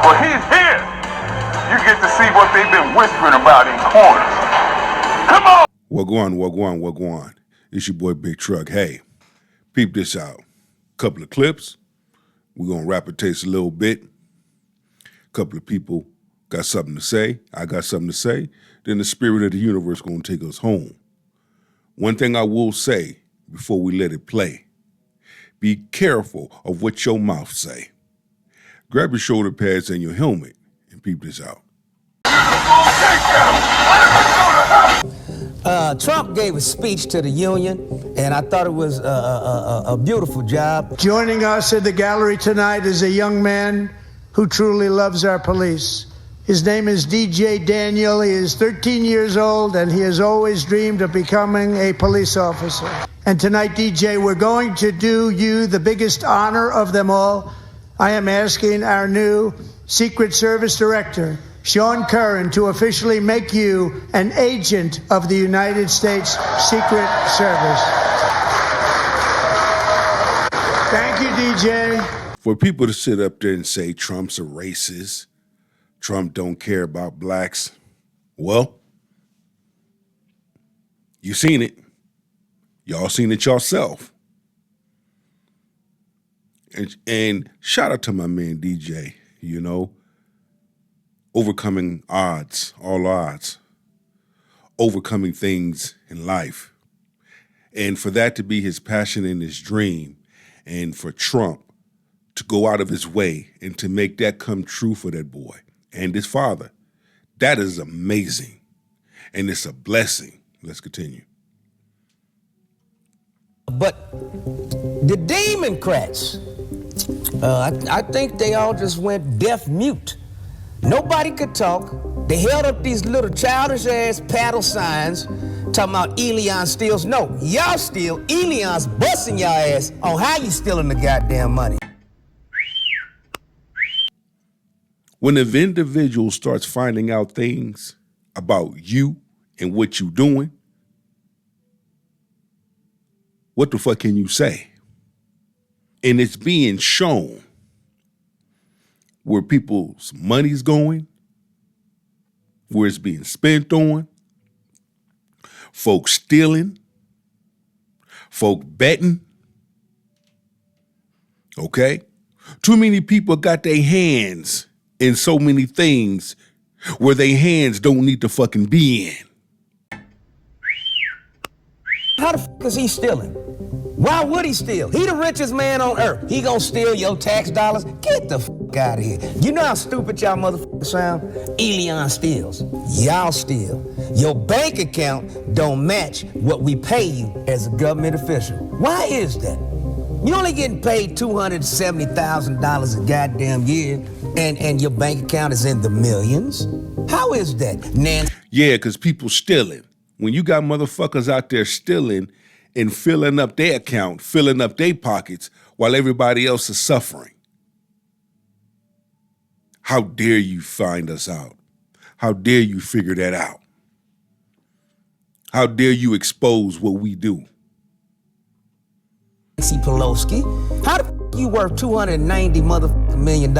Well, he's here. You get to see what they've been whispering about in corners. Come on! Wagwan. It's your boy Big Truck. Hey, peep this out. Couple of clips. We're going to rap it taste a little bit. Couple of people got something to say. I got something to say. Then the spirit of the universe going to take us home. One thing I will say before we let it play. Be careful of what your mouth say. Grab your shoulder pads and your helmet and peep this out. Trump gave a speech to the union, and I thought it was a beautiful job. Joining us in the gallery tonight is a young man who truly loves our police. His name is DJ Daniel. He is 13 years old, and he has always dreamed of becoming a police officer. And tonight, DJ, we're going to do you the biggest honor of them all. I am asking our new Secret Service Director, Sean Curran, to officially make you an agent of the United States Secret Service. Thank you, DJ. For people to sit up there and say Trump's a racist, Trump don't care about blacks, well, you seen it. Y'all seen it yourself. And shout out to my man DJ, you know, overcoming odds, all odds, overcoming things in life. And for that to be his passion and his dream, and for Trump to go out of his way and to make that come true for that boy and his father, that is amazing. And it's a blessing. Let's continue. But the Democrats, I think they all just went deaf mute. Nobody could talk. They held up these little childish ass paddle signs talking about Elion steals. No, y'all steal. Elion's busting y'all ass on how you stealing the goddamn money. When an individual starts finding out things about you and what you're doing, what the fuck can you say? And it's being shown where people's money's going, where it's being spent on, folks stealing, folk betting, okay? Too many people got their hands in so many things where their hands don't need to fucking be in. How the fuck is he stealing? Why would he steal? He the richest man on earth. He gonna steal your tax dollars? Get the fuck out of here. You know how stupid y'all motherfuckers sound? Elion steals. Y'all steal. Your bank account don't match what we pay you as a government official. Why is that? You only getting paid $270,000 a goddamn year, and your bank account is in the millions? How is that, Nancy? Yeah, because people stealing. When you got motherfuckers out there stealing and filling up their account, filling up their pockets while everybody else is suffering. How dare you find us out? How dare you figure that out? How dare you expose what we do? Nancy Pelosi, how the fuck you worth $290 million?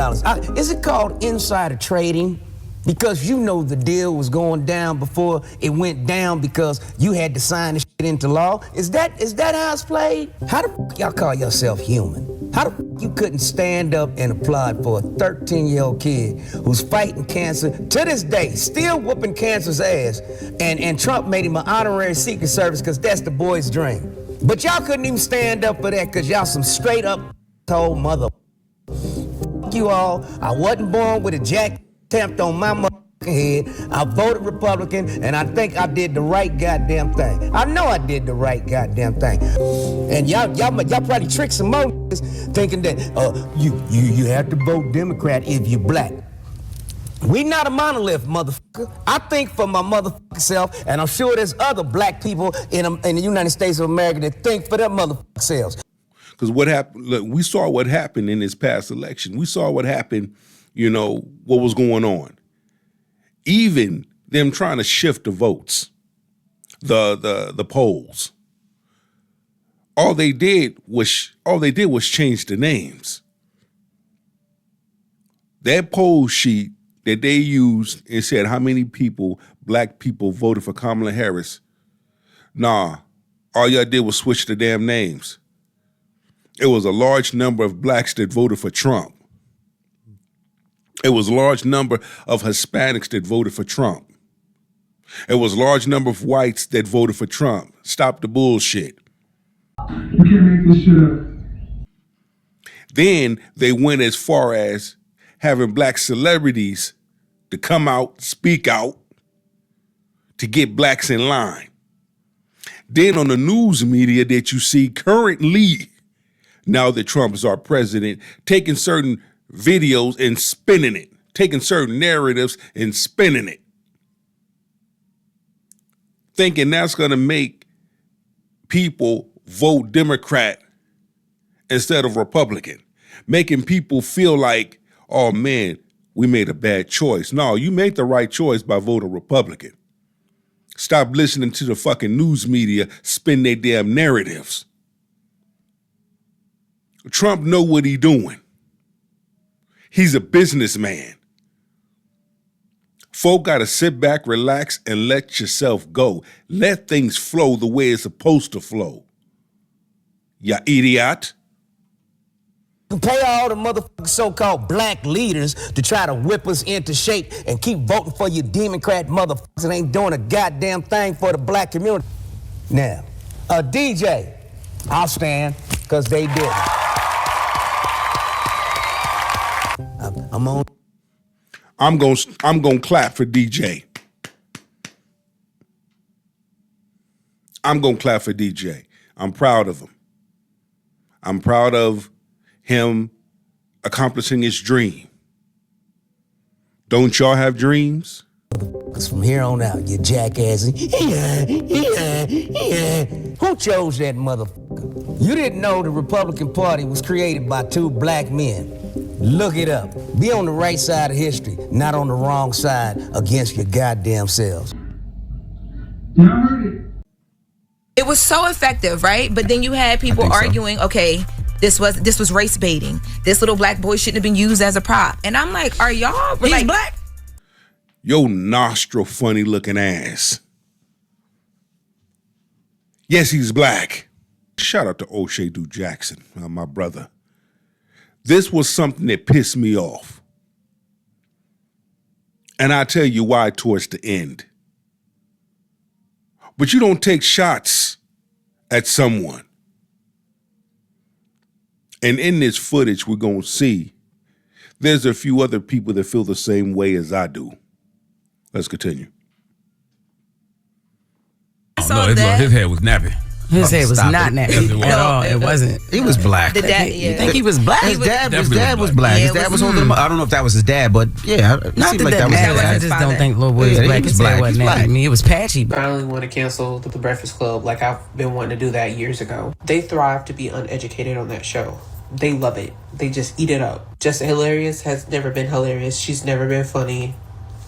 Is it called insider trading? Because you know the deal was going down before it went down because you had to sign the shit into law. Is that how it's played? How the fuck y'all call yourself human? How the fuck you couldn't stand up and applaud for a 13-year-old kid who's fighting cancer to this day, still whooping cancer's ass, and Trump made him an honorary Secret Service because that's the boy's dream. But y'all couldn't even stand up for that because y'all some straight up told mother. Fuck you all. I wasn't born with a jack stamped on my motherfucking head. I voted Republican, and I think I did the right goddamn thing. I know I did the right goddamn thing. And y'all probably tricked some more niggas thinking that you have to vote Democrat if you black. We not a monolith, motherfucker. I think for my motherfucking self, and I'm sure there's other black people in the United States of America that think for their motherfucking selves. Because what happened? Look, we saw what happened in this past election. We saw what happened. You know, what was going on. Even them trying to shift the votes, the polls. All they did was change the names. That poll sheet that they used and said how many people, black people, voted for Kamala Harris. Nah, all y'all did was switch the damn names. It was a large number of blacks that voted for Trump. It was a large number of Hispanics that voted for Trump. It was a large number of whites that voted for Trump. Stop the bullshit. You can't make this shit up. Then they went as far as having black celebrities to come out, speak out, to get blacks in line. Then on the news media that you see currently, now that Trump is our president, taking certain videos and spinning it, taking certain narratives and spinning it, thinking that's going to make people vote Democrat instead of Republican, making people feel like, oh man, we made a bad choice. No, you made the right choice by voting Republican. Stop listening to the fucking news media spin their damn narratives. Trump know what he doing. He's a businessman. Folk gotta sit back, relax, and let yourself go. Let things flow the way it's supposed to flow. Ya idiot. You pay all the motherfucking so-called black leaders to try to whip us into shape and keep voting for your Democrat motherfuckers and ain't doing a goddamn thing for the black community. Now, a DJ, I'll stand, because they did. I'm gonna clap for DJ. I'm gonna clap for DJ. I'm proud of him. I'm proud of him accomplishing his dream. Don't y'all have dreams? Because from here on out, you jackass. Who chose that motherfucker? You didn't know the Republican Party was created by two black men. Look it up. Be on the right side of history, not on the wrong side against your goddamn selves. Y'all heard it. It was so effective, right? But then you had people arguing, okay, this was race baiting. This little black boy shouldn't have been used as a prop. And I'm like, are y'all He's like black? Yo nostril funny looking ass. Yes, he's black. Shout out to O'Shea Du Jackson, my brother. This was something that pissed me off. And I'll tell you why towards the end. But you don't take shots at someone. And in this footage, we're going to see there's a few other people that feel the same way as I do. Let's continue. No, his head was nappy. His head was not nappy at all. It wasn't. He was black. The dad, You think he was black? His dad was black. Yeah, His dad was older than I don't know if that was his dad, but yeah, it Not seemed that like that was his that dad. was I his just father. don't think Lil Boy was black. His dad wasn't nappy. I mean, it was patchy. I only want to cancel the Breakfast Club like I've been wanting to do that years ago. They thrive to be uneducated on that show. They love it. They just eat it up. Just Hilarious has never been hilarious. She's never been funny.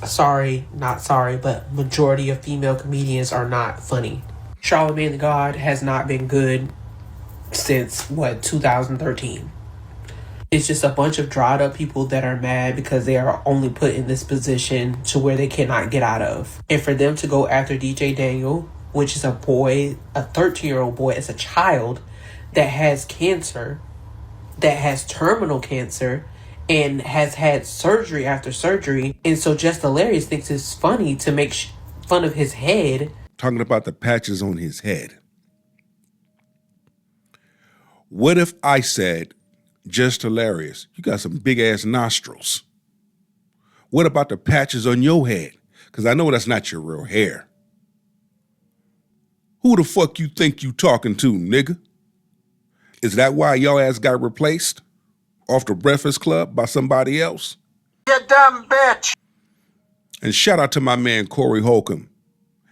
Sorry, not sorry, but majority of female comedians are not funny. Charlamagne the God has not been good since, 2013. It's just a bunch of dried up people that are mad because they are only put in this position to where they cannot get out of. And for them to go after DJ Daniel, which is a boy, a 13-year-old boy, as a child that has cancer, that has terminal cancer, and has had surgery after surgery. And so Just Hilarious thinks it's funny to make fun of his head. Talking about the patches on his head. What if I said, Just Hilarious, you got some big ass nostrils? What about the patches on your head? Because I know that's not your real hair. Who the fuck you think you talking to, nigga? Is that why y'all ass got replaced off the Breakfast Club by somebody else? You dumb bitch. And shout out to my man Corey Holcomb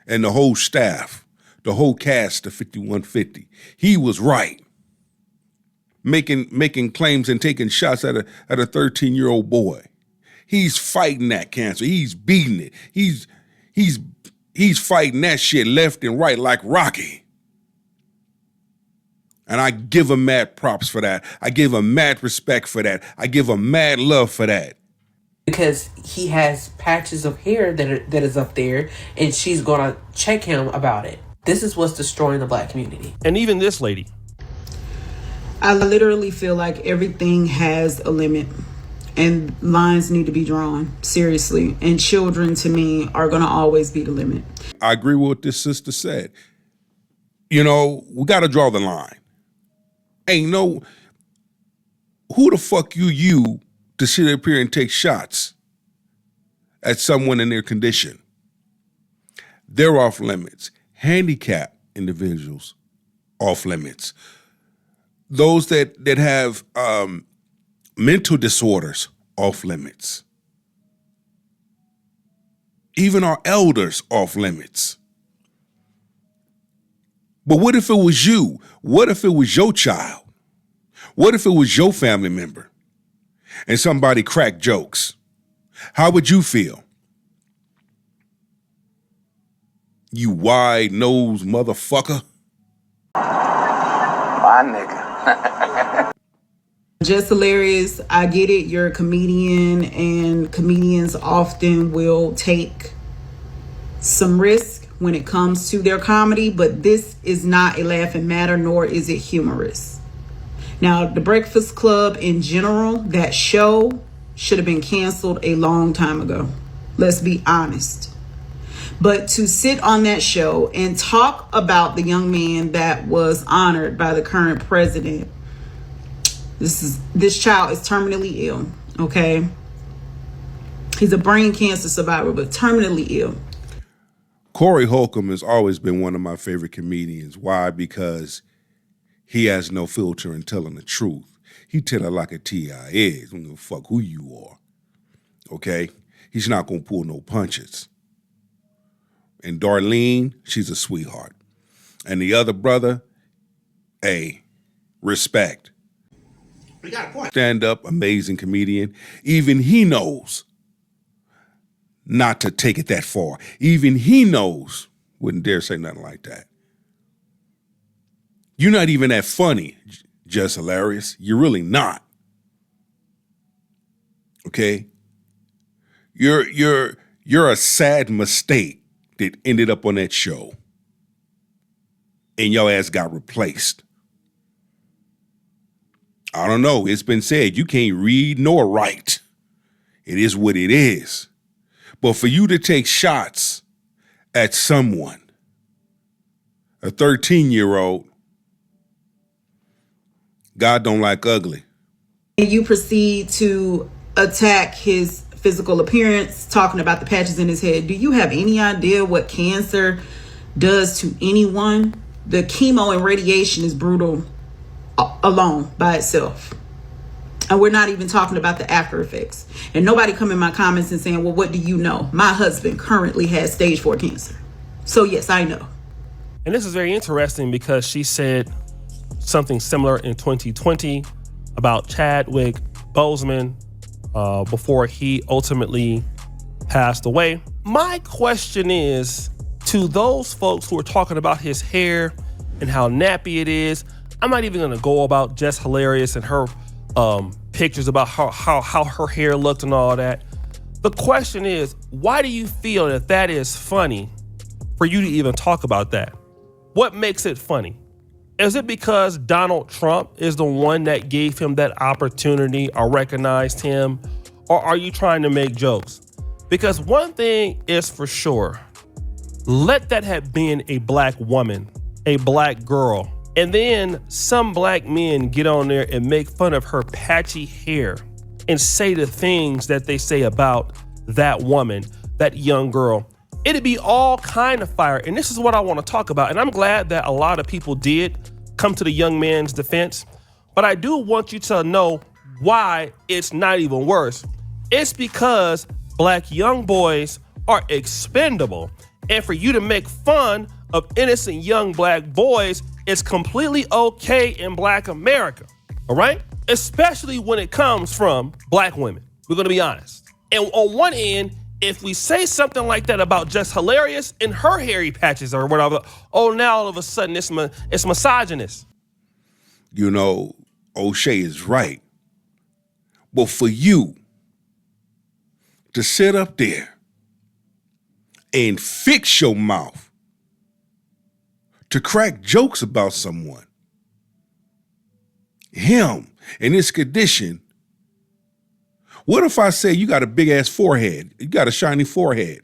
and the whole staff, the whole cast of 5150. He was right. Making claims and taking shots at a 13-year-old boy. He's fighting that cancer. He's beating it. He's fighting that shit left and right like Rocky. And I give him mad props for that. I give him mad respect for that. I give him mad love for that. because he has patches of hair that is up there, and she's going to check him about it. This is what's destroying the black community. And even this lady. I literally feel like everything has a limit and lines need to be drawn, seriously. And children, to me, are going to always be the limit. I agree with what this sister said. You know, we got to draw the line. Ain't no, who the fuck you to sit up here and take shots at someone in their condition? They're off limits. Handicapped individuals, off limits. Those that have mental disorders, off limits. Even our elders, off limits. But what if it was you? What if it was your child? What if it was your family member and somebody cracked jokes? How would you feel? You wide-nosed motherfucker. My nigga. Just hilarious. I get it. You're a comedian, and comedians often will take some risk when it comes to their comedy, but this is not a laughing matter, nor is it humorous. Now, The Breakfast Club in general, that show should have been canceled a long time ago. Let's be honest. But to sit on that show and talk about the young man that was honored by the current president, this child is terminally ill, okay? He's a brain cancer survivor, but terminally ill. Corey Holcomb has always been one of my favorite comedians. Why? Because he has no filter in telling the truth. He tell it like a T.I. is. Don't give a fuck who you are, okay? He's not going to pull no punches. And Darlene, she's a sweetheart. And the other brother, hey, respect. We got a point. Stand up, amazing comedian. Even he knows not to take it that far. Even he knows, wouldn't dare say nothing like that. You're not even that funny, just hilarious. You're really not. Okay? You're a sad mistake that ended up on that show. And your ass got replaced. I don't know. It's been said you can't read nor write. It is what it is. But for you to take shots at someone, a 13-year-old, God don't like ugly. And you proceed to attack his physical appearance, talking about the patches in his head. Do you have any idea what cancer does to anyone? The chemo and radiation is brutal alone by itself. And we're not even talking about the after effects. And nobody come in my comments and saying, well, what do you know? My husband currently has stage 4 cancer. So yes, I know. And this is very interesting because she said something similar in 2020 about Chadwick Boseman before he ultimately passed away. My question is, to those folks who are talking about his hair and how nappy it is, I'm not even gonna go about Jess Hilarious and her pictures about how her hair looked and all that. The question is, why do you feel that that is funny for you to even talk about that? What makes it funny? Is it because Donald Trump is the one that gave him that opportunity or recognized him? Or are you trying to make jokes? Because one thing is for sure, let that have been a black woman, a black girl, and then some black men get on there and make fun of her patchy hair and say the things that they say about that woman, that young girl. It'd be all kind of fire. And this is what I want to talk about. And I'm glad that a lot of people did come to the young man's defense. But I do want you to know why it's not even worse. It's because black young boys are expendable. And for you to make fun of innocent young black boys is completely okay in black America, all right? Especially when it comes from black women. We're gonna be honest. And on one end, if we say something like that about Jess Hilarious and her hairy patches or whatever, oh, now all of a sudden it's misogynist. You know, O'Shea is right. But for you to sit up there and fix your mouth to crack jokes about someone, him in his condition. What if I say you got a big ass forehead? You got a shiny forehead.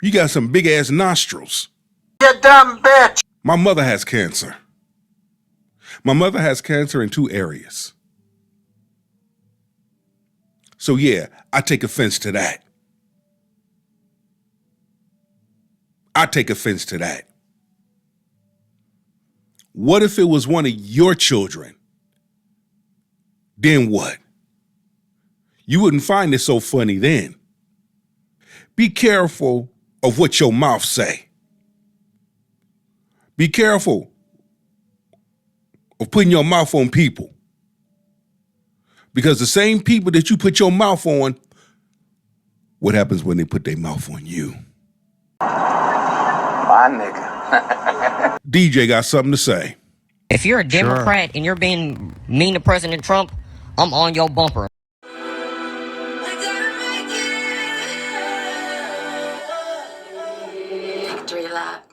You got some big ass nostrils. You dumb bitch. My mother has cancer. My mother has cancer in 2 areas. So yeah, I take offense to that. I take offense to that. What if it was one of your children? Then what? You wouldn't find it so funny then. Be careful of what your mouth say. Be careful of putting your mouth on people. Because the same people that you put your mouth on, what happens when they put their mouth on you? My nigga. DJ got something to say. If you're a Democrat and you're being mean to President Trump, I'm on your bumper. Victory lap.